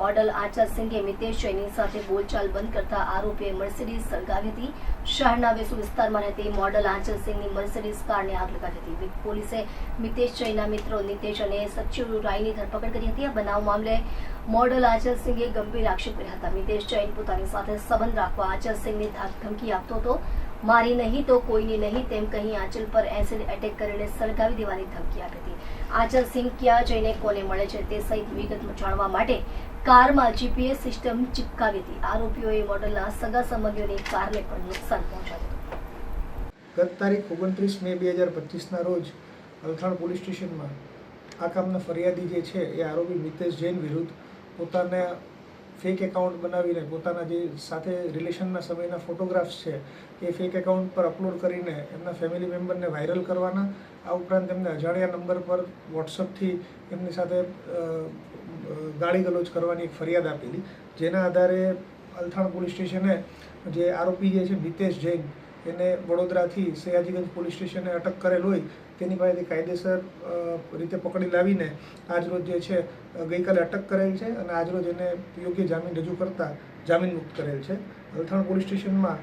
Model આચાર સિંઘે મિતેશ જૈનની સાથે બોલચાલ બંધ કરતા આરોપીએ મર્સિડીઝ સળગાવી હતી। શહેરના વેસુ વિસ્તારમાં રહેતી મોડલ આચાર સિંઘની મર્સિડીઝ કારને આગ લગાવી હતી। પોલીસે મિતેશ જૈનના મિત્રો નીતેશ અને સચ્ચુ રાયની ધરપકડ કરી હતી। આ બનાવ મામલે મોડલ આચાર સિંઘે ગંભીર આક્ષેપ કર્યા હતા। મિતેશ જૈન પોતાની સાથે સંબંધ રાખવા આચાર સિંઘને ધમકી આપતો હતો। મારી નહીં તો કોઈની નહીં તેમ કહી આંચલ પર એસિડ એટેક કરીને સળગાવી દેવાની ધમકી આપી હતી। આંચલ સિંહ ક્યાં જઈને કોને મળે છે તે સહિત વિગત જાણવા માટે કારમાં જીપીએસ સિસ્ટમ ચિપકાવી હતી। આરોપીઓએ મોડલના સગા સંબંધીઓની કારને પણ નુકસાન પહોંચાડ્યું હતું। ગત તારીખ 29 મે 2025ના રોજ અલથાણ પોલીસ સ્ટેશનમાં આ કામના ફરિયાદી જે છે એ આરોપી મિતેશ જૈન વિરુદ્ધ પોતાના ફેક એકાઉન્ટ બનાવીને પોતાના જે સાથે રિલેશનના સમયના ફોટોગ્રાફ્સ છે એ ફેક એકાઉન્ટ પર અપલોડ કરીને એમના ફેમિલી મેમ્બરને વાયરલ કરવાના, આ ઉપરાંત એમને અજાણ્યા નંબર પર વોટ્સઅપથી એમની સાથે ગાળી ગલોચ કરવાની એક ફરિયાદ આપેલી, જેના આધારે અલથાણ પોલીસ સ્ટેશને જે આરોપી જે છે મિતેશ જૈન એને વડોદરાથી સયાજીગંજ પોલીસ સ્ટેશને અટક કરેલ હોય તેની પાસેથી કાયદેસર રીતે પકડી લાવીને આજરોજ જે છે ગઈકાલે અટક કરેલ છે અને આજરોજ એને યોગ્ય જામીન રજૂ કરતા જામીન મુક્ત કરેલ છે। અલથાણ પોલીસ સ્ટેશનમાં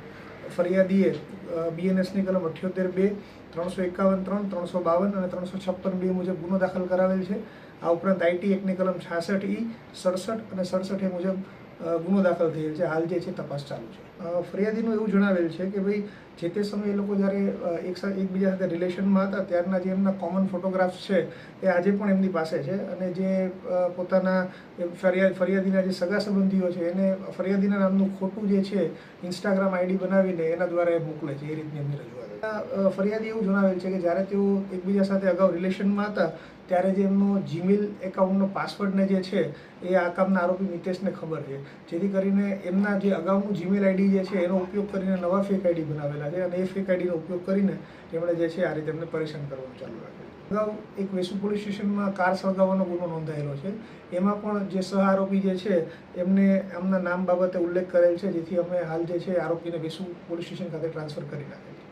ફરિયાદીએ BNSની કલમ 78(2), 351(3), 352 અને 356(2) મુજબ ગુનો દાખલ કરાવેલ છે। આ ઉપરાંત IT એક્ટની કલમ 66(E), 67 અને 67(A) મુજબ ગુનો દાખલ થયેલ છે। હાલ જે છે તપાસ ચાલુ છે। ફરિયાદીનું એવું જણાવેલ છે કે ભાઈ જે તે સમયે એ લોકો જ્યારે એકબીજા સાથે રિલેશનમાં હતા ત્યારના જે એમના કોમન ફોટોગ્રાફ્સ છે એ આજે પણ એમની પાસે છે અને જે પોતાના ફરિયાદીના જે સગા સંબંધીઓ છે એને ફરિયાદીના નામનું ખોટું જે છે ઇન્સ્ટાગ્રામ ID બનાવીને એના દ્વારા એ મોકલે છે, એ રીતની એમની રજૂઆત। ફરિયાદી એવું જણાવેલ છે કે જ્યારે તેઓ એકબીજા સાથે અગાઉ રિલેશનમાં હતા ત્યારે જે એમનો જીમેલ એકાઉન્ટનો પાસવર્ડને જે છે એ આ કામના આરોપી મિતેશને ખબર છે, જેથી કરીને એમના જે અગાઉનું જીમેલ ID જે છે એનો ઉપયોગ કરીને નવા ફેક ID બનાવેલા છે અને એ ફેક IDનો ઉપયોગ કરીને તેમણે જે છે આ રીતે એમને પરેશાન કરવાનું ચાલુ રાખ્યું। અગાઉ એક વેસુ પોલીસ સ્ટેશનમાં કાર સળગાવવાનો ગુનો નોંધાયેલો છે, એમાં પણ જે સહ આરોપી જે છે એમને એમના નામ બાબતે ઉલ્લેખ કરેલ છે, જેથી અમે હાલ જે છે આરોપીને વેસુ પોલીસ સ્ટેશન ખાતે ટ્રાન્સફર કરી નાખેલ છે।